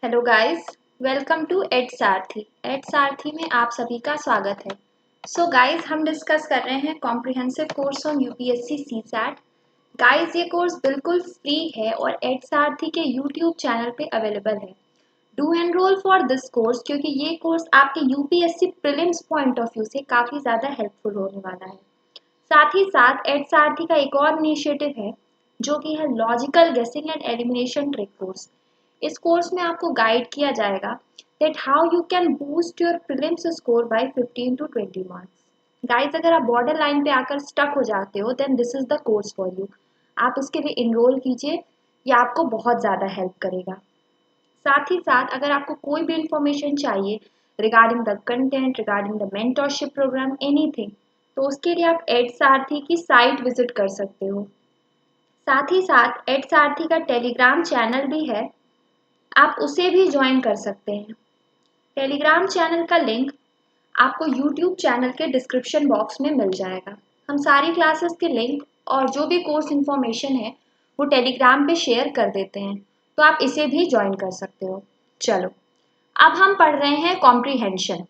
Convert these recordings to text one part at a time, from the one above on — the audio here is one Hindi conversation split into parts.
Hello guys, welcome to Ed Sarathi. Ed Sarathi में आप सभी का स्वागत है। सो गाइस, हम डिस्कस कर रहे हैं comprehensive course on UPSC CSAT. Guys, ये कोर्स बिल्कुल फ्री है और एड सारथी के यूट्यूब चैनल पे अवेलेबल है। Do enrol for this course क्योंकि ये कोर्स आपके UPSC prelims point of view से काफ़ी ज़्यादा हेल्पफुल होने वाला है। साथ ही साथ एड सारथी का एक और इनिशिएटिव है जो कि है लॉजिकल गेसिंग एंड एलिमिनेशन ट्रिक कोर्स। इस कोर्स में आपको गाइड किया जाएगा that how you can boost your prelims score bye 15 to 20 marks. Guys, अगर आप बॉर्डर लाइन पे आकर स्टक हो जाते हो then this is the course for you. आप इसके लिए इनरोल कीजिए, ये आपको बहुत ज़्यादा हेल्प करेगा। साथ ही साथ अगर आपको कोई भी इंफॉर्मेशन चाहिए regarding the content, regarding the mentorship program, anything, तो उसके लिए आप एड सारथी की साइट विजिट कर सकते हो। साथ ही साथ एड सारथी का टेलीग्राम चैनल भी है, आप उसे भी ज्वाइन कर सकते हैं। टेलीग्राम चैनल का लिंक आपको यूट्यूब चैनल के डिस्क्रिप्शन बॉक्स में मिल जाएगा। हम सारी क्लासेस के लिंक और जो भी कोर्स इन्फॉर्मेशन है वो टेलीग्राम पे शेयर कर देते हैं, तो आप इसे भी ज्वाइन कर सकते हो। चलो, अब हम पढ़ रहे हैं कॉम्प्रीहेंशन।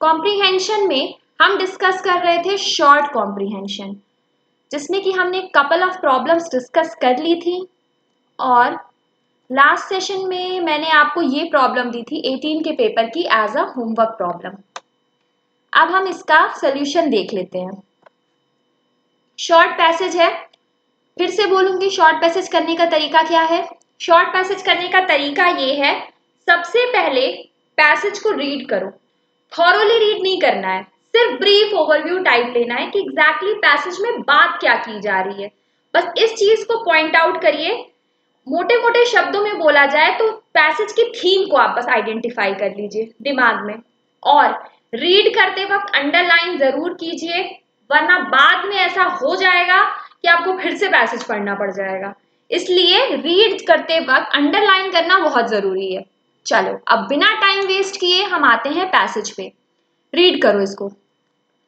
कॉम्प्रीहेंशन में हम डिस्कस कर रहे थे शॉर्ट कॉम्प्रीहेंशन, जिसमें कि हमने कपल ऑफ प्रॉब्लम्स डिस्कस कर ली थी और लास्ट सेशन में मैंने आपको ये प्रॉब्लम दी थी 18 के पेपर की एज अ होमवर्क प्रॉब्लम। अब हम इसका सोल्यूशन देख लेते हैं। शॉर्ट पैसेज है, फिर से बोलूंगी शॉर्ट पैसेज करने का तरीका क्या है। शॉर्ट पैसेज करने का तरीका ये है, सबसे पहले पैसेज को रीड करो। थॉरोली रीड नहीं करना है, सिर्फ ब्रीफ ओवरव्यू टाइप लेना है कि एग्जैक्टली पैसेज में बात क्या की जा रही है। बस इस चीज को पॉइंट आउट करिए। मोटे मोटे शब्दों में बोला जाए तो पैसेज की थीम को आप बस आइडेंटिफाई कर लीजिए दिमाग में, और रीड करते वक्त अंडरलाइन जरूर कीजिए, वरना बाद में ऐसा हो जाएगा कि आपको फिर से पैसेज पढ़ना पड़ जाएगा। इसलिए रीड करते वक्त अंडरलाइन करना बहुत जरूरी है। चलो, अब बिना टाइम वेस्ट किए हम आते हैं पैसेज पे। रीड करो इसको,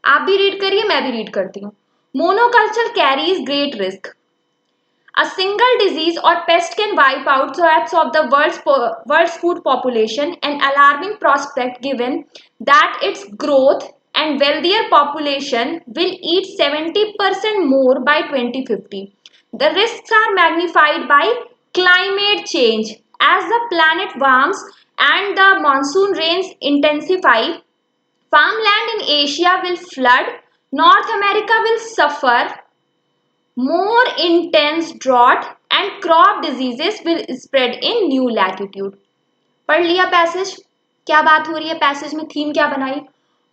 आप भी रीड करिए, मैं भी रीड करती हूँ। Monoculture carries great risk. A single disease or pest can wipe out threats of the world's food population, an alarming prospect given that its growth and wealthier population will eat 70% more by 2050. The risks are magnified by climate change. As the planet warms and the monsoon rains intensify, farmland in Asia will flood, North America will suffer more intense drought and crop diseases will spread in new latitude. पढ़ लिया पैसेज, क्या बात हो रही है पैसेज में, थीम क्या बनाई।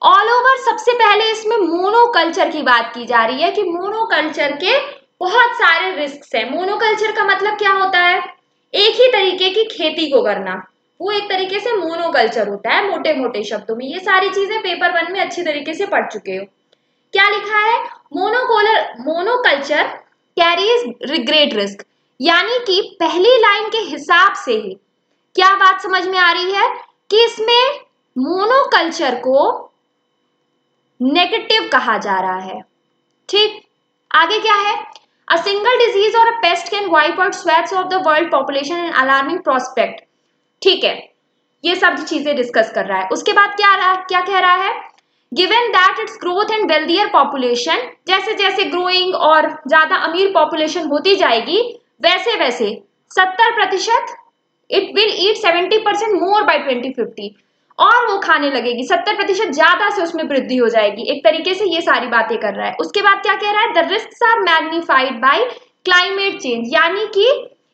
ऑल ओवर सबसे पहले इसमें मोनोकल्चर की बात की जा रही है कि मोनोकल्चर के बहुत सारे रिस्क हैं। मोनोकल्चर का मतलब क्या होता है, एक ही तरीके की खेती को करना, वो एक तरीके से मोनोकल्चर होता है मोटे मोटे शब्दों में। ये सारी चीजें पेपर 1 में अच्छी तरीके से पढ़ चुके हो। क्या लिखा है, मोनोकल्चर कैरीज ग्रेट रिस्क, यानी कि पहली लाइन के हिसाब से ही क्या बात समझ में आ रही है कि इसमें मोनोकल्चर को नेगेटिव कहा जा रहा है। ठीक, आगे क्या है, अ सिंगल डिजीज और a pest can wipe out swathes of the world population and alarming prospect. ठीक है, ये सब चीजें डिस्कस कर रहा है। उसके बाद क्या कह रहा है, given that it's growth and wealthier population, जैसे जैसे ग्रोइंग और ज्यादा अमीर पॉपुलेशन होती जाएगी वैसे वैसे 70% it will eat 70% more by 2050, और वो खाने लगेगी 70% ज्यादा से उसमें वृद्धि हो जाएगी। एक तरीके से ये सारी बातें कर रहा है। उसके बाद क्या कह रहा है, the risk are magnified by climate change, यानी कि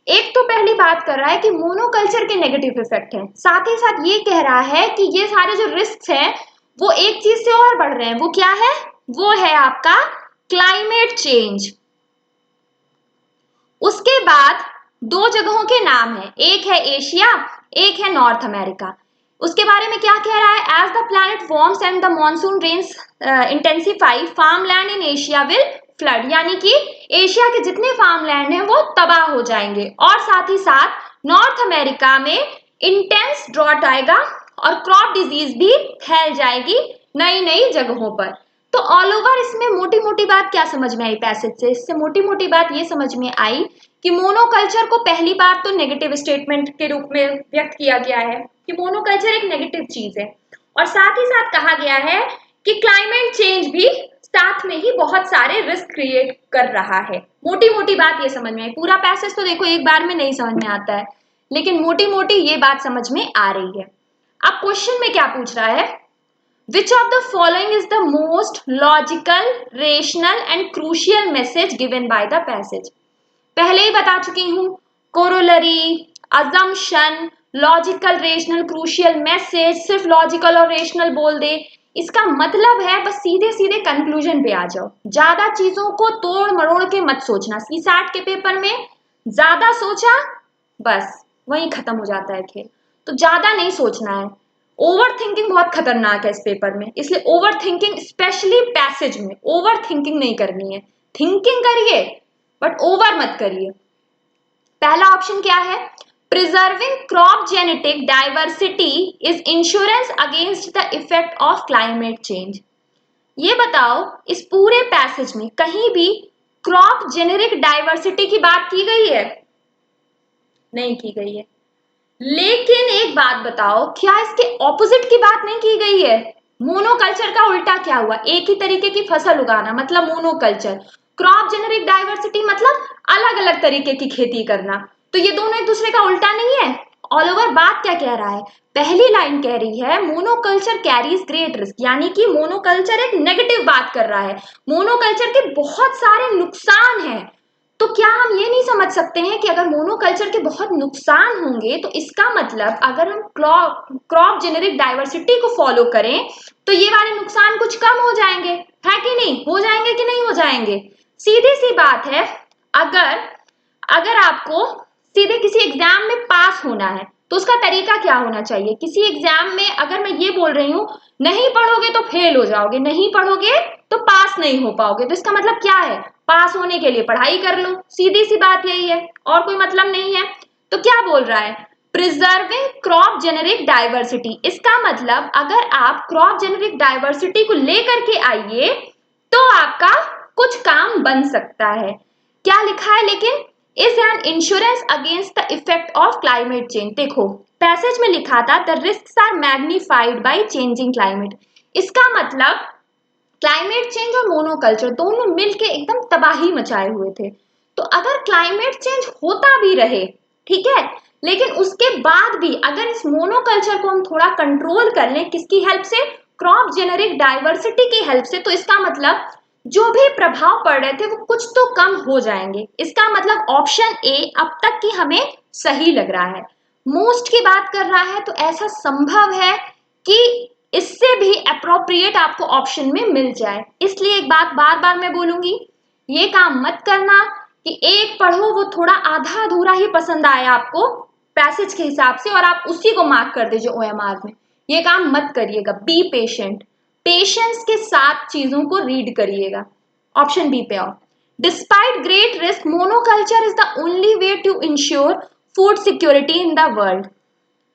एक तो पहली बात कर रहा है कि मोनोकल्चर के नेगेटिव इफेक्ट हैं, साथ ही साथ ये कह रहा है कि ये सारे जो रिस्क हैं वो एक चीज से और बढ़ रहे हैं। वो क्या है, वो है आपका क्लाइमेट चेंज। उसके बाद दो जगहों के नाम है, एक है एशिया, एक है नॉर्थ अमेरिका। उसके बारे में क्या कह रहा है, as the planet warms and the monsoon rains intensify, farm land in Asia will flood, यानी कि एशिया के जितने फार्म लैंड हैं वो तबाह हो जाएंगे, और साथ ही साथ नॉर्थ अमेरिका में इंटेंस ड्रॉट आएगा और क्रॉप डिजीज भी फैल जाएगी नई नई जगहों पर। तो ऑल ओवर इसमें मोटी मोटी बात क्या समझ में आई पैसेज से, इससे मोटी मोटी बात ये समझ में आई कि मोनोकल्चर को पहली बार तो नेगेटिव स्टेटमेंट के रूप में व्यक्त किया गया है कि मोनोकल्चर एक नेगेटिव चीज है, और साथ ही साथ कहा गया है कि क्लाइमेट चेंज भी साथ में ही बहुत सारे रिस्क क्रिएट कर रहा है। मोटी मोटी बात ये समझ में आई, पूरा पैसेज तो देखो एक बार में नहीं समझ में आता है, लेकिन मोटी मोटी ये बात समझ में आ रही है। अब क्वेश्चन में क्या पूछ रहा है, Which of the following is the most logical, rational and crucial message given by the passage? पहले ही बता चुकी हूं, corollary, assumption, logical, rational, crucial, message, सिर्फ लॉजिकल और रेशनल बोल दे, इसका मतलब है बस सीधे सीधे कंक्लूजन पे आ जाओ, ज्यादा चीजों को तोड़ मरोड़ के मत सोचना। सीसैट के पेपर में ज्यादा सोचा बस वहीं खत्म हो जाता है खेल, तो ज्यादा नहीं सोचना है। ओवर थिंकिंग बहुत खतरनाक है इस पेपर में, इसलिए ओवर थिंकिंग स्पेशली पैसेज में ओवर थिंकिंग नहीं करनी है, थिंकिंग करिए बट ओवर मत करिए। पहला ऑप्शन क्या है, preserving crop genetic diversity is insurance against the effect of climate change. ये बताओ इस पूरे पैसेज में कहीं भी क्रॉप जेनेरिक डाइवर्सिटी की बात की गई है? नहीं की गई है। लेकिन एक बात बताओ, क्या इसके ऑपोजिट की बात नहीं की गई है? मोनोकल्चर का उल्टा क्या हुआ, एक ही तरीके की फसल उगाना मतलब मोनोकल्चर, क्रॉप जेनेरिक डाइवर्सिटी मतलब अलग अलग तरीके की खेती करना, तो ये दोनों एक दूसरे का उल्टा नहीं है। ऑल ओवर बात क्या कह रहा है, पहली लाइन कह रही है मोनोकल्चर कैरीज ग्रेट रिस्क, यानी कि मोनोकल्चर एक नेगेटिव बात कर रहा है, मोनोकल्चर के बहुत सारे नुकसान हैं। तो क्या हम ये नहीं समझ सकते हैं कि अगर मोनोकल्चर के बहुत नुकसान होंगे तो इसका मतलब अगर हम क्रॉप जेनेरिक डाइवर्सिटी को फॉलो करें तो ये वाले नुकसान कुछ कम हो जाएंगे, है कि नहीं? हो जाएंगे कि नहीं हो जाएंगे? सीधी सी बात है, अगर अगर आपको सीधे किसी एग्जाम में पास होना है तो उसका तरीका क्या होना चाहिए? किसी एग्जाम में अगर मैं ये बोल रही हूं नहीं पढ़ोगे तो फेल हो जाओगे, नहीं पढ़ोगे तो पास नहीं हो पाओगे, तो इसका मतलब क्या है? पास होने के लिए पढ़ाई कर लो, सीधी सी बात यही है, और कोई मतलब नहीं है। तो क्या बोल रहा है, प्रिजर्विंग क्रॉप जेनेरिक डाइवर्सिटी, इसका मतलब अगर आप क्रॉप जेनेरिक डाइवर्सिटी को लेकर के आइए तो आपका कुछ काम बन सकता है। क्या लिखा है लेकिन, is an insurance against the effect of climate change. देखो पैसेज में लिखा था the risk are magnified by changing climate, इसका मतलब क्लाइमेट चेंज और मोनोकल्चर दोनों मिलके एकदम तबाही मचाए हुए थे। तो अगर क्लाइमेट चेंज होता भी रहे, ठीक है, लेकिन उसके बाद भी अगर इस मोनोकल्चर को हम थोड़ा कंट्रोल कर लें, किसकी हेल्प से? क्रॉप जेनेरिक डाइवर्सिटी की हेल्प से, तो इसका मतलब जो भी प्रभाव पड़ रहे थे वो कुछ तो कम हो जाएंगे। इसका मतलब ऑप्शन ए अब तक की हमें सही लग रहा है। मोस्ट की बात कर रहा है तो ऐसा संभव है कि इससे भी अप्रोप्रिएट आपको ऑप्शन में मिल जाए। इसलिए एक बात बार बार मैं बोलूंगी, ये काम मत करना कि एक पढ़ो वो थोड़ा आधा अधूरा ही पसंद आया आपको पैसेज के हिसाब से और आप उसी को मार्क कर दीजिए ओएमआर में, ये काम मत करिएगा। बी पेशेंट, पेशेंस के साथ चीजों को रीड करिएगा। ऑप्शन बी पे आओ, despite great risk monoculture is the only way to insure food security in the world.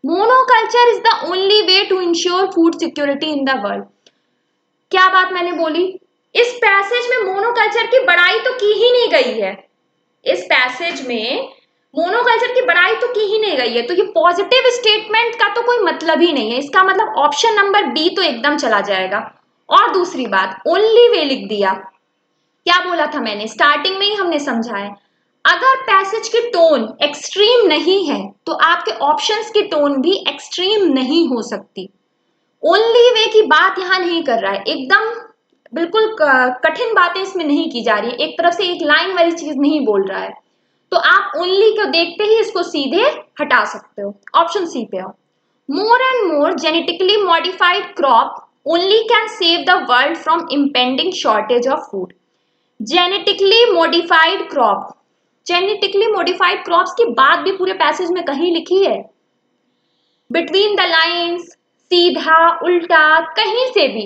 Monoculture is the only way to insure food security in the world. क्या बात मैंने बोली, इस पैसेज में मोनोकल्चर की बड़ाई तो की ही नहीं गई है, इस पैसेज में मोनोकल्चर की बड़ाई तो की ही नहीं गई है, तो ये पॉजिटिव स्टेटमेंट का तो कोई मतलब ही नहीं है। इसका मतलब ऑप्शन नंबर बी तो एकदम चला जाएगा। और दूसरी बात, ओनली वे लिख दिया, क्या बोला था मैंने स्टार्टिंग में ही हमने समझा है, अगर पैसेज की टोन एक्सट्रीम नहीं है तो आपके ऑप्शंस की टोन भी एक्सट्रीम नहीं हो सकती। ओनली वे की बात यहां नहीं कर रहा है, एकदम बिल्कुल कठिन बातें इसमें नहीं की जा रही है, एक तरफ से एक लाइन वाली चीज नहीं बोल रहा है, तो आप ओनली को देखते ही इसको सीधे हटा सकते हो। ऑप्शन सी पे आओ, more and more genetically modified crop only can save the world from impending shortage of food. Genetically modified crop, genetically modified crops की बात भी पूरे पैसेज में कहीं लिखी है? बिटवीन द लाइन्स, सीधा उल्टा, कहीं से भी,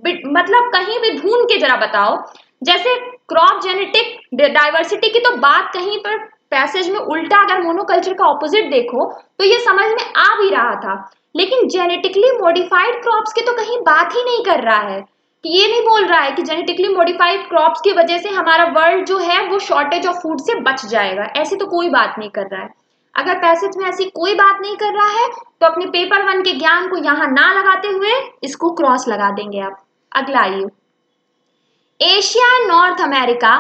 मतलब कहीं भी ढूंढ के जरा बताओ। जैसे क्रॉप जेनेटिक डाइवर्सिटी की तो बात कहीं पर पैसेज में उल्टा, अगर मोनोकल्चर का ऑपोजिट देखो तो ये समझ में आ भी रहा था, लेकिन जेनेटिकली मॉडिफाइड क्रॉप्स की तो कहीं बात ही नहीं कर रहा है। ये नहीं बोल रहा है कि जेनेटिकली मॉडिफाइड क्रॉप्स की वजह से हमारा वर्ल्ड जो है वो शॉर्टेज ऑफ फूड से बच जाएगा, ऐसे तो कोई बात नहीं कर रहा है। अगर पैसेज में ऐसी कोई बात नहीं कर रहा है तो अपने पेपर 1 के ज्ञान को यहाँ ना लगाते हुए इसको क्रॉस लगा देंगे आप। अगला आइए, Asia and north America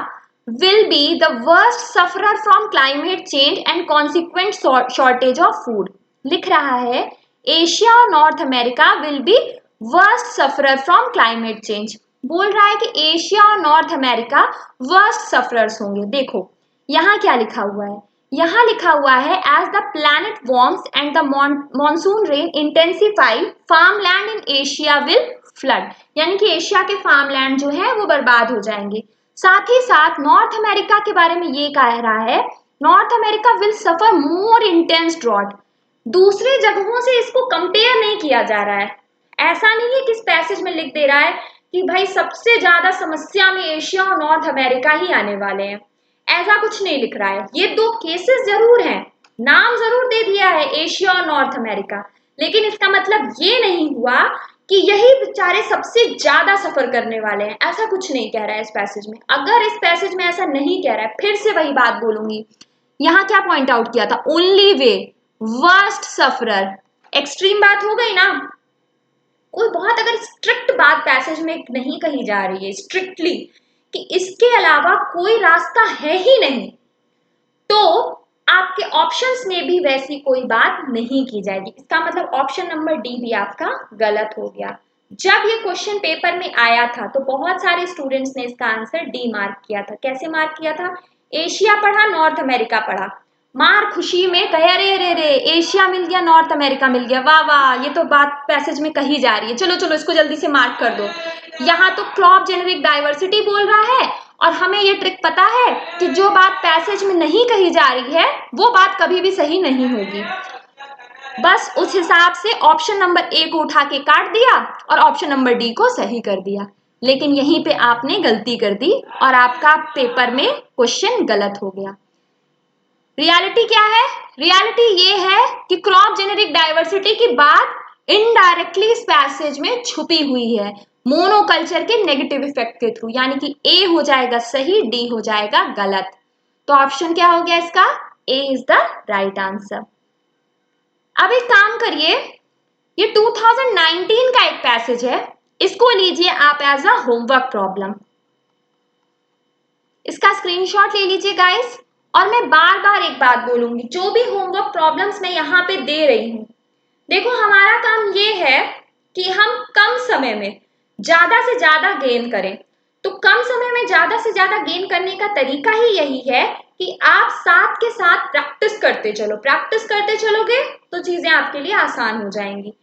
will be the worst sufferer from climate change and consequent shortage of food। लिख रहा है एशिया और north America will be worst sufferer from climate change। बोल रहा है कि एशिया और नॉर्थ अमेरिका worst sufferers होंगे। देखो यहाँ क्या लिखा हुआ है, यहाँ लिखा हुआ है as the planet warms and the monsoon rain intensify farmland in Asia will flood, यानी कि एशिया के फार्मलैंड जो है वो बर्बाद हो जाएंगे। साथ ही साथ नॉर्थ अमेरिका के बारे में ये कह रहा है North America will suffer more intense drought. दूसरे जगहों से इसको कंपेयर नहीं किया जा रहा है, ऐसा नहीं है कि इस पैसेज में लिख दे रहा है कि भाई सबसे ज्यादा समस्या में एशिया और नॉर्थ अमेरिका ही आने वाले हैं, ऐसा कुछ नहीं लिख रहा है। ये दो केसेस जरूर हैं, नाम जरूर दे दिया है एशिया और नॉर्थ अमेरिका, लेकिन इसका मतलब ये नहीं हुआ कि यही बेचारे सबसे ज्यादा सफर करने वाले हैं, ऐसा कुछ नहीं कह रहा है इस पैसेज में। अगर इस पैसेज में ऐसा नहीं कह रहा है, फिर से वही बात बोलूंगी, यहाँ क्या पॉइंट आउट किया था, only way worst sufferer, extreme बात हो गई ना। कोई बहुत अगर स्ट्रिक्ट बात पैसेज में नहीं कही जा रही है स्ट्रिक्टली कि इसके अलावा कोई रास्ता है ही नहीं, तो आपके ऑप्शंस में भी वैसी कोई बात नहीं की जाएगी। इसका मतलब ऑप्शन नंबर डी भी आपका गलत हो गया। जब ये क्वेश्चन पेपर में आया था तो बहुत सारे स्टूडेंट्स ने इसका आंसर डी मार्क किया था। कैसे मार्क किया था, एशिया पढ़ा नॉर्थ अमेरिका पढ़ा, मार खुशी में कहे अरे रे रे एशिया मिल गया नॉर्थ अमेरिका मिल गया, वाह वाह ये तो बात पैसेज में कही जा रही है, चलो चलो इसको जल्दी से मार्क कर दो। यहाँ तो क्रॉप जेनेरिक डाइवर्सिटी बोल रहा है और हमें ये ट्रिक पता है कि जो बात पैसेज में नहीं कही जा रही है वो बात कभी भी सही नहीं होगी। बस उस हिसाब से ऑप्शन नंबर ए को उठा के काट दिया और ऑप्शन नंबर डी को सही कर दिया, लेकिन यहीं पे आपने गलती कर दी और आपका पेपर में क्वेश्चन गलत हो गया। रियलिटी क्या है, रियलिटी ये है कि क्रॉप जेनेरिक डाइवर्सिटी की बात इनडायरेक्टली इस पैसेज में छुपी हुई है मोनोकल्चर के नेगेटिव इफेक्ट के थ्रू, यानी कि ए हो जाएगा सही, डी हो जाएगा गलत। तो ऑप्शन क्या हो गया इसका, ए इज द राइट आंसर। अब एक काम करिए, ये 2019 का एक पैसेज है, इसको लीजिए आप एज अ होमवर्क प्रॉब्लम, इसका स्क्रीनशॉट ले लीजिए गाइस। और मैं बार बार एक बात बोलूंगी, जो भी होमवर्क प्रॉब्लम्स मैं यहाँ पे दे रही हूँ, देखो हमारा काम ये है कि हम कम समय में ज्यादा से ज्यादा गेन करें। तो कम समय में ज्यादा से ज्यादा गेन करने का तरीका ही यही है कि आप साथ के साथ प्रैक्टिस करते चलो, प्रैक्टिस करते चलोगे तो चीजें आपके लिए आसान हो जाएंगी।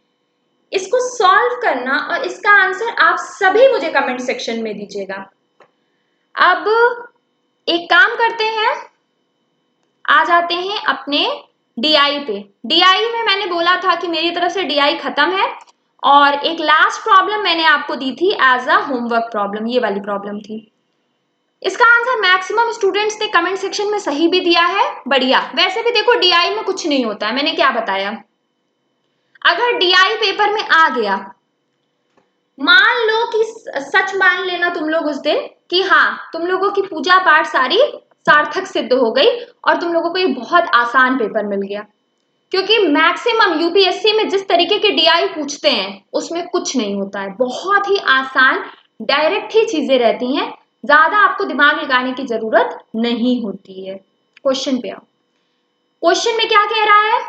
इसको सॉल्व करना और इसका आंसर आप सभी मुझे कमेंट सेक्शन में दीजिएगा। अब एक काम करते हैं, आ जाते हैं अपने डीआई पे। डीआई में मैंने बोला था कि मेरी तरफ से डीआई खत्म है और एक लास्ट प्रॉब्लम मैंने आपको दी थी एज अ होमवर्क प्रॉब्लम, ये वाली प्रॉब्लम थी। इसका आंसर मैक्सिमम स्टूडेंट्स ने कमेंट सेक्शन में सही भी दिया है, बढ़िया। वैसे भी देखो डीआई में कुछ नहीं होता है, मैंने क्या बताया, अगर डीआई पेपर में आ गया, मान लो कि सच मान लेना तुम लोग उस दिन कि हाँ तुम लोगों की पूजा पाठ सारी सार्थक सिद्ध हो गई और तुम लोगों को एक बहुत आसान पेपर मिल गया, क्योंकि मैक्सिमम यूपीएससी में जिस तरीके के डीआई पूछते हैं उसमें कुछ नहीं होता है, बहुत ही आसान डायरेक्ट ही चीजें रहती हैं, ज्यादा आपको दिमाग लगाने की जरूरत नहीं होती है। क्वेश्चन पे आओ, क्वेश्चन में क्या कह रहा है,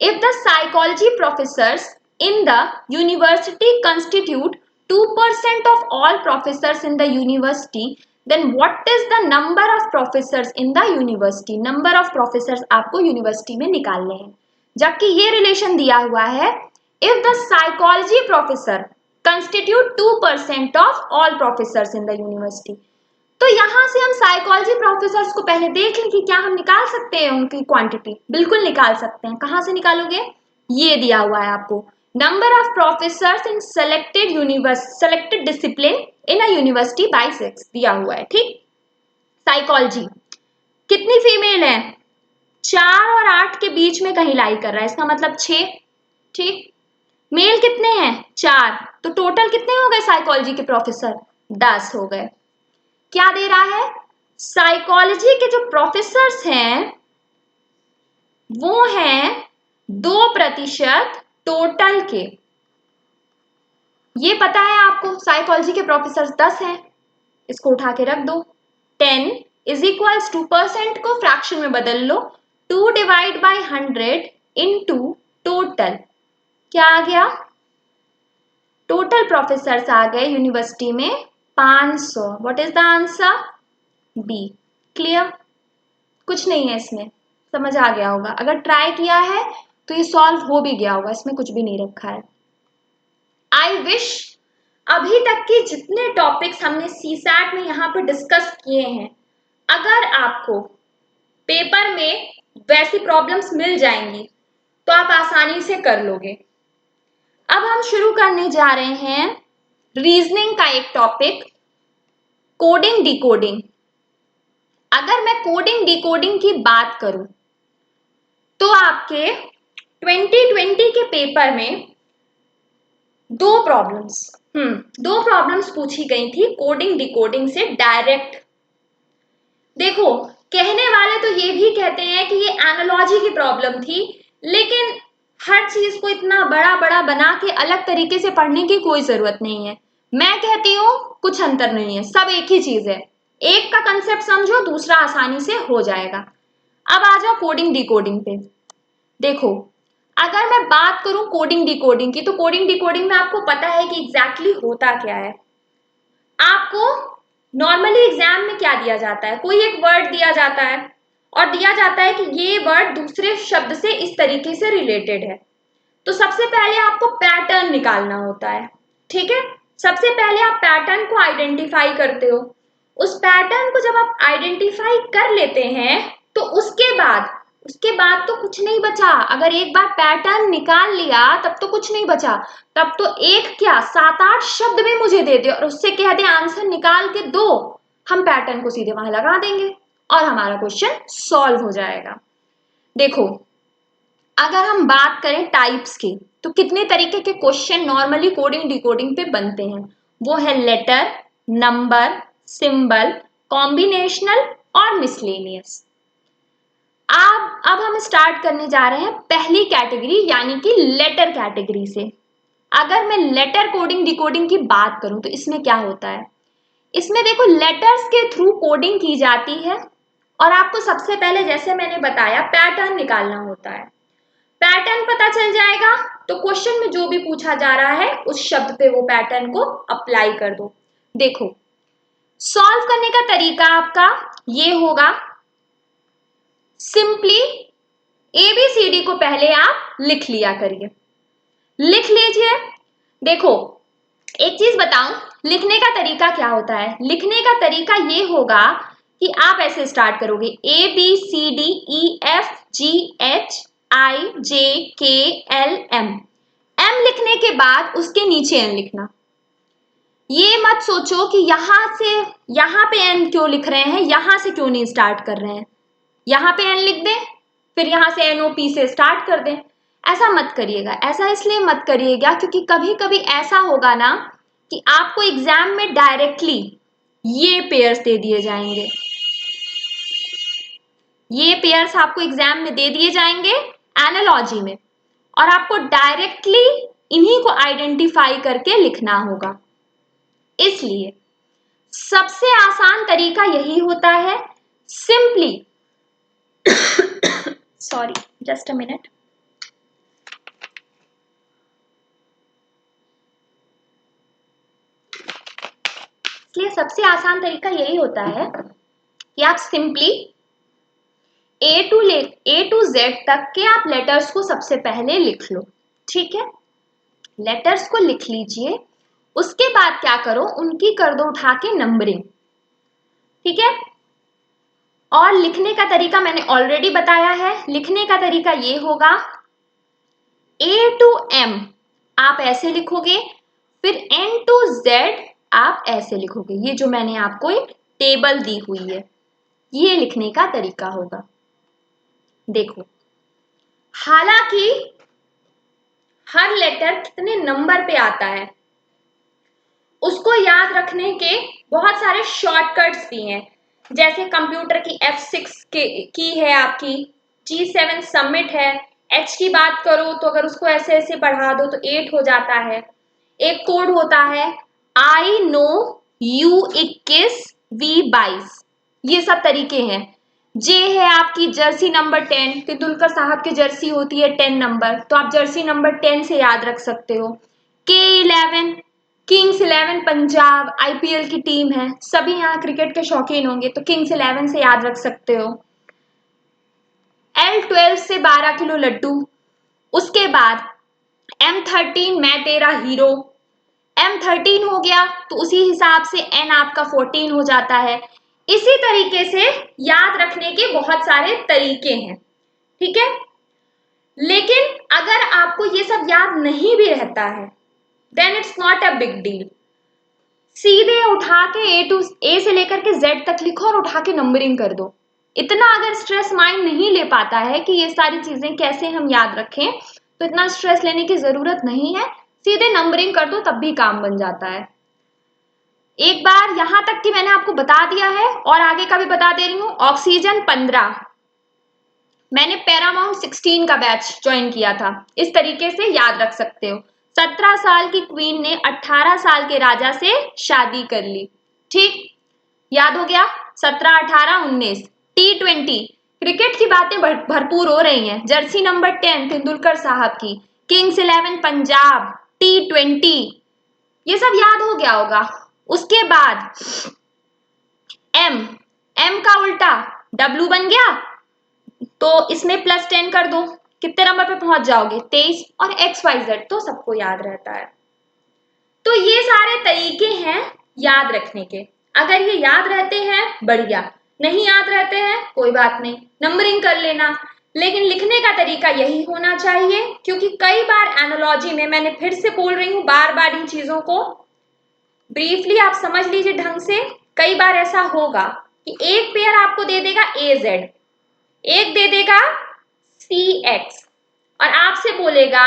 if the psychology professors in the university constitute 2% of all professors in the university, then what is the number of professors in the university? number of professors आपको यूनिवर्सिटी में निकालने हैं, जबकि ये रिलेशन दिया हुआ है if the psychology professor constitute 2% of all professors in the university। तो यहां से हम साइकोलॉजी प्रोफेसर्स को पहले देख लें कि क्या हम निकाल सकते हैं उनकी क्वांटिटी, बिल्कुल निकाल सकते हैं। कहां से निकालोगे, ये दिया हुआ है आपको, number of professors in selected discipline in a university by sex दिया हुआ है, ठीक। साइकोलॉजी कितनी फीमेल है, 4 और 8 के बीच में कहीं लाई कर रहा है, इसका मतलब 6, ठीक। मेल कितने हैं? 4। तो टोटल कितने हो गए साइकोलॉजी के प्रोफेसर? 10 हो गए। क्या दे रहा है? साइकोलॉजी के जो प्रोफेसर्स हैं वो हैं 2% टोटल के। ये पता है आपको, साइकोलॉजी के प्रोफेसर 10 हैं, इसको उठा के रख दो। 10 इज इक्वल्स टू, परसेंट को फ्रैक्शन में बदल लो, 2 डिवाइड बाई 100 इंटू टोटल। क्या आ गया? टोटल प्रोफेसर्स आ गए यूनिवर्सिटी में 500। What is the answer? B. Clear? कुछ नहीं है इसमें, समझ आ गया होगा। अगर ट्राई किया है तो ये सॉल्व हो भी गया होगा, इसमें कुछ भी नहीं रखा है। आई विश अभी तक के जितने टॉपिक्स हमने सीसैट में यहाँ पे डिस्कस किए हैं, अगर आपको पेपर में वैसी प्रॉब्लम्स मिल जाएंगी तो आप आसानी से कर लोगे। अब हम शुरू करने जा रहे हैं रीजनिंग का एक टॉपिक, कोडिंग डिकोडिंग। अगर मैं कोडिंग डिकोडिंग की बात करूं तो आपके 2020 के पेपर में दो प्रॉब्लम्स पूछी गई थी कोडिंग डिकोडिंग से डायरेक्ट। देखो, कहने वाले तो ये भी कहते हैं कि ये एनालॉजी की प्रॉब्लम थी, लेकिन हर चीज को इतना बड़ा बड़ा बना के अलग तरीके से पढ़ने की कोई जरूरत नहीं है। मैं कहती हूँ कुछ अंतर नहीं है, सब एक ही चीज है। एक का कंसेप्ट समझो, दूसरा आसानी से हो जाएगा। अब आ जाओ कोडिंग डिकोडिंग पे। देखो, अगर मैं बात करूं कोडिंग डिकोडिंग की, तो कोडिंग डिकोडिंग में आपको पता है कि एग्जैक्टली होता क्या है। आपको नॉर्मली एग्जाम में क्या दिया जाता है? कोई एक वर्ड दिया जाता है और दिया जाता है कि ये वर्ड दूसरे शब्द से इस तरीके से रिलेटेड है। तो सबसे पहले आपको पैटर्न निकालना होता है, ठीक है? सबसे पहले आप पैटर्न को आइडेंटिफाई करते हो। उस पैटर्न को जब आप आइडेंटिफाई कर लेते हैं तो उसके बाद तो कुछ नहीं बचा। अगर एक बार पैटर्न निकाल लिया तब तो कुछ नहीं बचा। तब तो एक क्या 7-8 शब्द भी मुझे दे दे और उससे कह दे आंसर निकाल के दो, हम पैटर्न को सीधे वहां लगा देंगे और हमारा क्वेश्चन सॉल्व हो जाएगा। देखो, अगर हम बात करें टाइप्स की, तो कितने तरीके के क्वेश्चन नॉर्मली कोडिंग डिकोडिंग पे बनते हैं? वो है लेटर, नंबर, सिंबल, कॉम्बिनेशनल और मिसलेनियस। अब हम स्टार्ट करने जा रहे हैं पहली कैटेगरी यानी कि लेटर कैटेगरी से। अगर मैं लेटर कोडिंग डिकोडिंग की बात करूं तो इसमें क्या होता है? इसमें देखो, लेटर्स के थ्रू कोडिंग की जाती है और आपको सबसे पहले, जैसे मैंने बताया, पैटर्न निकालना होता है। पैटर्न पता चल जाएगा तो क्वेश्चन में जो भी पूछा जा रहा है उस शब्द पे वो पैटर्न को अप्लाई कर दो। देखो, सॉल्व करने का तरीका आपका ये होगा, सिंपली ABCD को पहले आप लिख लिया करिए, लिख लीजिए। देखो, एक चीज बताऊं, लिखने का तरीका क्या होता है? लिखने का तरीका ये होगा कि आप ऐसे स्टार्ट करोगे ABCDEFGHIJKLM। M लिखने के बाद उसके नीचे N लिखना। ये मत सोचो कि यहां पे N क्यों लिख रहे हैं, यहां से क्यों नहीं स्टार्ट कर रहे हैं। यहां पे N लिख दें, फिर यहां से NOP से स्टार्ट कर दें। ऐसा मत करिएगा। ऐसा इसलिए मत करिएगा क्योंकि कभी कभी ऐसा होगा ना कि आपको एग्जाम में डायरेक्टली ये पेयर्स दे दिए जाएंगे, ये पेयर्स आपको एग्जाम में दे दिए जाएंगे एनालॉजी में, और आपको डायरेक्टली इन्हीं को आइडेंटिफाई करके लिखना होगा। इसलिए सबसे आसान तरीका यही होता है, simply sorry, just a minute. इसलिए सबसे आसान तरीका यही होता है कि आप सिंपली A to Z तक के आप लेटर्स को सबसे पहले लिख लो, ठीक है? लेटर्स को लिख लीजिए, उसके बाद क्या करो, उनकी कर दो उठा के नंबरिंग, ठीक है? और लिखने का तरीका मैंने ऑलरेडी बताया है। लिखने का तरीका ये होगा, A to M आप ऐसे लिखोगे, फिर N to Z आप ऐसे लिखोगे। ये जो मैंने आपको एक टेबल दी हुई है, ये लिखने का तरीका होगा। देखो, हर लेटर कितने नंबर पे आता है, उसको याद रखने के बहुत सारे शॉर्टकट्स भी हैं। जैसे कंप्यूटर की F6 की है आपकी, G7 सबमिट है। H की बात करो तो अगर उसको ऐसे ऐसे बढ़ा दो तो 8 हो जाता है। एक कोड होता है I नो U21 V22, ये सब तरीके हैं। J है आपकी जर्सी नंबर 10, तेंदुलकर साहब की जर्सी होती है 10 नंबर, तो आप जर्सी नंबर 10 से याद रख सकते हो। K11 किंग्स 11 पंजाब IPL की टीम है, सभी यहाँ क्रिकेट के शौकीन होंगे तो किंग्स 11 से याद रख सकते हो। L12 से 12 किलो लड्डू। उसके बाद M13 मैं तेरा हीरो, M13 हो गया तो उसी हिसाब से N आपका 14 हो जाता है। इसी तरीके से याद रखने के बहुत सारे तरीके हैं, ठीक है। लेकिन अगर आपको ये सब याद नहीं भी रहता है then it's not a big deal. सीधे उठा के ए से लेकर के जेड तक लिखो और उठा के नंबरिंग कर दो। इतना अगर स्ट्रेस माइंड नहीं ले पाता है कि ये सारी चीजें कैसे हम याद रखें, तो इतना स्ट्रेस लेने की जरूरत नहीं है, सीधे नंबरिंग कर दो तब भी काम बन जाता है। एक बार यहां तक कि मैंने आपको बता दिया है और आगे का भी बता दे रही हूँ। ऑक्सीजन 15, मैंने पैरामाउंट 16 का बैच ज्वाइन किया था, इस तरीके से याद रख सकते हो। 17 साल की क्वीन ने 18 साल के राजा से शादी कर ली, ठीक, याद हो गया। 17, 18, 19। T20 क्रिकेट की बातें भरपूर हो रही हैं। जर्सी नंबर 10 तेंदुलकर साहब की, किंग्स 11 पंजाब, T20, ये सब याद हो गया होगा। उसके बाद M का उल्टा W बन गया, तो इसमें +10 कर दो, कितने नंबर पे पहुंच जाओगे, 23। और XYZ तो सबको याद रहता है। तो ये सारे तरीके हैं याद रखने के। अगर ये याद रहते हैं बढ़िया, नहीं याद रहते हैं कोई बात नहीं, नंबरिंग कर लेना। लेकिन लिखने का तरीका यही होना चाहिए, क्योंकि कई बार एनालॉजी में, मैंने फिर से बोल रही हूँ बार बार इन चीजों को ब्रीफली आप समझ लीजिए ढंग से। कई बार ऐसा होगा कि एक पेयर आपको दे देगा AZ, एक दे देगा CX, और आपसे बोलेगा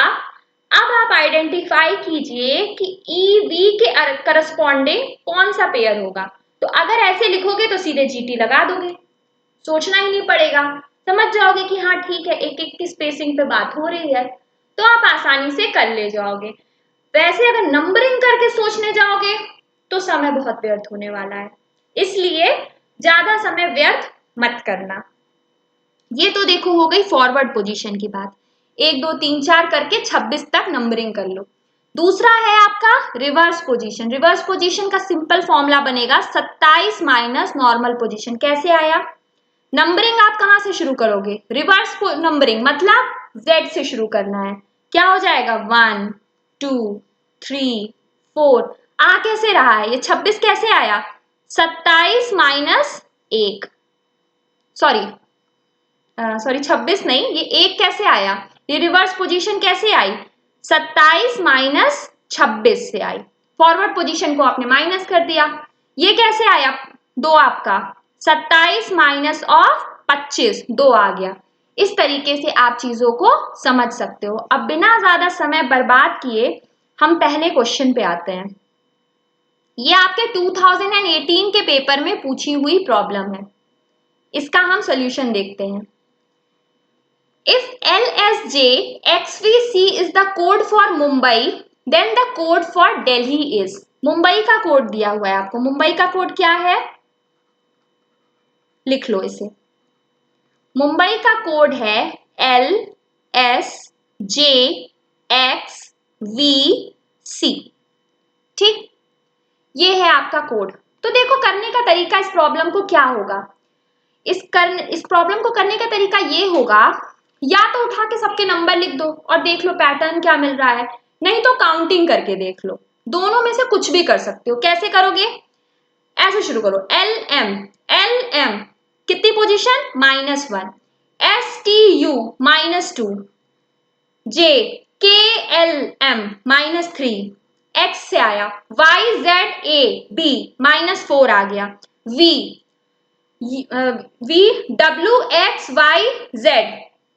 अब आप आइडेंटिफाई कीजिए कि EV के करस्पॉन्डिंग कौन सा पेयर होगा। तो अगर ऐसे लिखोगे तो सीधे GT लगा दोगे, सोचना ही नहीं पड़ेगा, समझ जाओगे कि हाँ ठीक है, एक एक की स्पेसिंग पे बात हो रही है, तो आप आसानी से कर ले जाओगे। वैसे अगर नंबरिंग करके सोचने जाओगे तो समय बहुत व्यर्थ होने वाला है, इसलिए ज्यादा समय व्यर्थ मत करना। ये तो देखो हो गई फॉरवर्ड पोजीशन की बात, 1 2 3 4 करके 26 तक नंबरिंग कर लो। दूसरा है आपका रिवर्स पोजीशन। रिवर्स पोजीशन का सिंपल फॉर्मूला बनेगा 27 माइनस नॉर्मल पोजीशन। कैसे आया, नंबरिंग आप कहां से शुरू करोगे, रिवर्स नंबरिंग मतलब Z से शुरू करना है। क्या हो जाएगा 1 2 3 4, आ कैसे रहा है ये 26 कैसे आया, 27 माइनस 1, सॉरी 26 नहीं, ये 1 कैसे आया, ये रिवर्स पोजीशन कैसे आई, 27 माइनस 26 से आई। फॉरवर्ड पोजीशन को आपने माइनस कर दिया। ये कैसे आया 2 आपका, 27 माइनस ऑफ 25, 2 आ गया। इस तरीके से आप चीजों को समझ सकते हो। अब बिना ज्यादा समय बर्बाद किए हम पहले क्वेश्चन पे आते हैं। ये आपके 2018 के पेपर में पूछी हुई प्रॉब्लम है, इसका हम सोल्यूशन देखते हैं। If LSJ XVC is the code for Mumbai, then the code for Delhi is। Mumbai का कोड दिया हुआ है आपको, मुंबई का कोड क्या है, लिख लो इसे। मुंबई का कोड है LSJXVC, ठीक, ये है आपका कोड। तो देखो करने का तरीका इस प्रॉब्लम को क्या होगा, इस प्रॉब्लम को करने का तरीका ये होगा, या तो उठा के सबके नंबर लिख दो और देख लो पैटर्न क्या मिल रहा है, नहीं तो काउंटिंग करके देख लो, दोनों में से कुछ भी कर सकते हो। कैसे करोगे, ऐसे शुरू करो, LM कितनी पोजीशन -1, STU -2, JKLM -3, X से आया, YZAB -4 आ गया, VWXYZ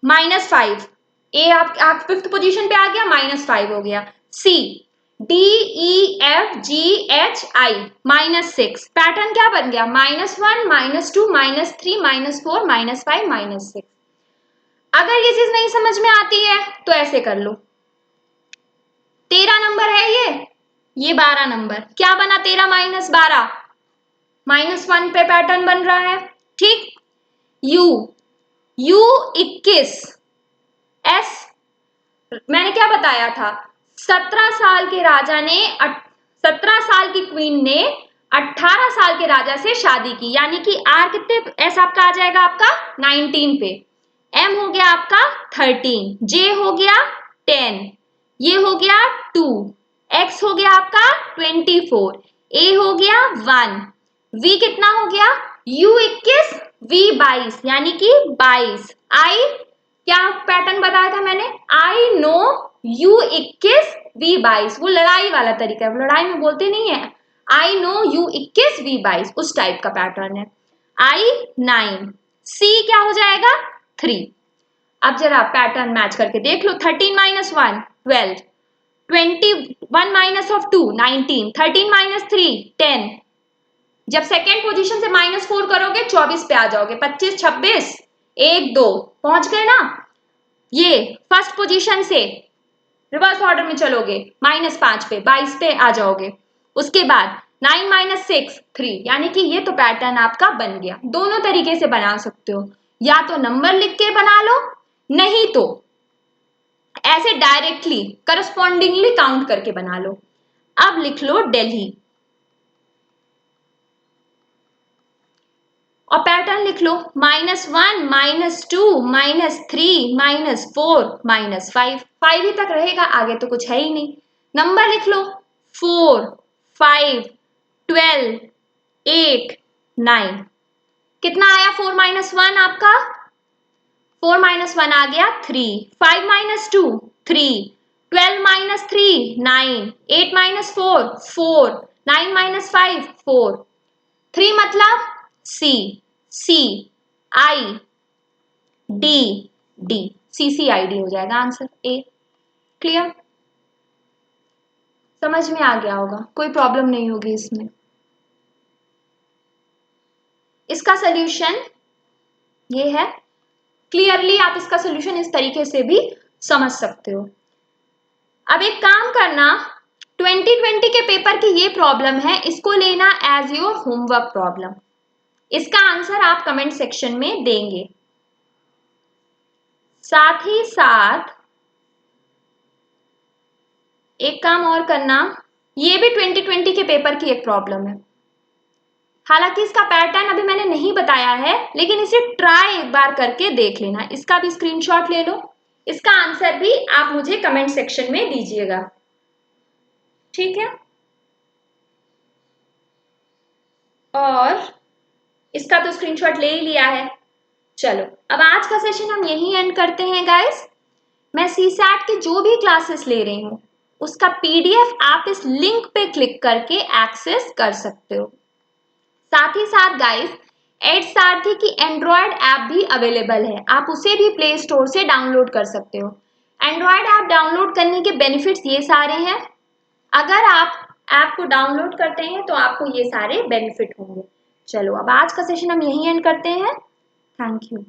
-5, ए आप फिफ्थ पोजीशन पे आ गया, -5 हो गया। C D E F G H I -6, pattern क्या बन गया, -1 -2 -3 -4 -5 -6। अगर ये चीज नहीं समझ में आती है तो ऐसे कर लो, 13 नंबर है ये 12 नंबर, क्या बना 13 -12, -1 पे पैटर्न बन रहा है, ठीक। यू 21, एस मैंने क्या बताया था, 17 साल के राजा ने 17 साल की क्वीन ने 18 साल के राजा से शादी की, यानी कि आर कितने, एस आपका आ जाएगा आपका 19 पे, एम हो गया आपका 13, जे हो गया 10, ये हो गया 2, एक्स हो गया आपका 24, ए हो गया 1, वी कितना हो गया, यू 21, वी 22, यानी कि 22, आई क्या पैटर्न बताया था मैंने, आई नो यू 21 वी 22, वो लड़ाई वाला तरीका है, लड़ाई में बोलते नहीं है, आई नो यू 21 वी 22, उस टाइप का पैटर्न है। आई 9, सी क्या हो जाएगा 3। अब जरा पैटर्न मैच करके देख लो, 13 -1 12, 21 माइनस ऑफ 2 19, 13 -3 10, जब सेकेंड पोजीशन से -4 करोगे 24 पे आ जाओगे, 25 26 1 2 पहुंच गए ना। ये फर्स्ट पोजीशन से रिवर्स ऑर्डर में चलोगे, -5 पे 22 पे आ जाओगे, उसके बाद 9 -6 3, यानी कि ये तो पैटर्न आपका बन गया। दोनों तरीके से बना सकते हो, या तो नंबर लिख के बना लो, नहीं तो ऐसे डायरेक्टली करस्पॉन्डिंगली काउंट करके बना लो। अब लिख लो दिल्ली और पैटर्न लिख लो, -1 -2 -3 -4 -5, 5 ही तक रहेगा, आगे तो कुछ है ही नहीं। नंबर लिख लो 4 5 12 8 9, कितना आया 4 -1 आपका, 4 -1 आ गया 3, 5 -2 3, 12 -3 9, 8 -4 4, 9 -5 4, 3 मतलब C, C I D, D C C I D हो जाएगा आंसर ए। क्लियर, समझ में आ गया होगा, कोई प्रॉब्लम नहीं होगी इसमें। इसका सोल्यूशन ये है, क्लियरली आप इसका सोल्यूशन इस तरीके से भी समझ सकते हो। अब एक काम करना, 2020 के पेपर की ये प्रॉब्लम है, इसको लेना एज योर होमवर्क प्रॉब्लम, इसका आंसर आप कमेंट सेक्शन में देंगे। साथ ही साथ एक काम और करना, ये भी 2020 के पेपर की एक प्रॉब्लम है, हालांकि इसका पैटर्न अभी मैंने नहीं बताया है, लेकिन इसे ट्राई एक बार करके देख लेना, इसका भी स्क्रीनशॉट ले लो, इसका आंसर भी आप मुझे कमेंट सेक्शन में दीजिएगा, ठीक है। और इसका तो स्क्रीनशॉट ले ही लिया है। चलो अब आज का सेशन हम यहीं एंड करते हैं गाइस। मैं सीसैट की जो भी क्लासेस ले रही हूँ उसका पीडीएफ आप इस लिंक पे क्लिक करके एक्सेस कर सकते हो। साथ ही साथ गाइस एड्स सारथी की एंड्रॉयड ऐप भी अवेलेबल है, आप उसे भी प्ले स्टोर से डाउनलोड कर सकते हो। एंड्रॉयड ऐप डाउनलोड करने के बेनिफिट्स ये सारे हैं, अगर आप ऐप को डाउनलोड करते हैं तो आपको ये सारे बेनिफिट होंगे। चलो अब आज का सेशन हम यहीं एंड करते हैं। Thank you.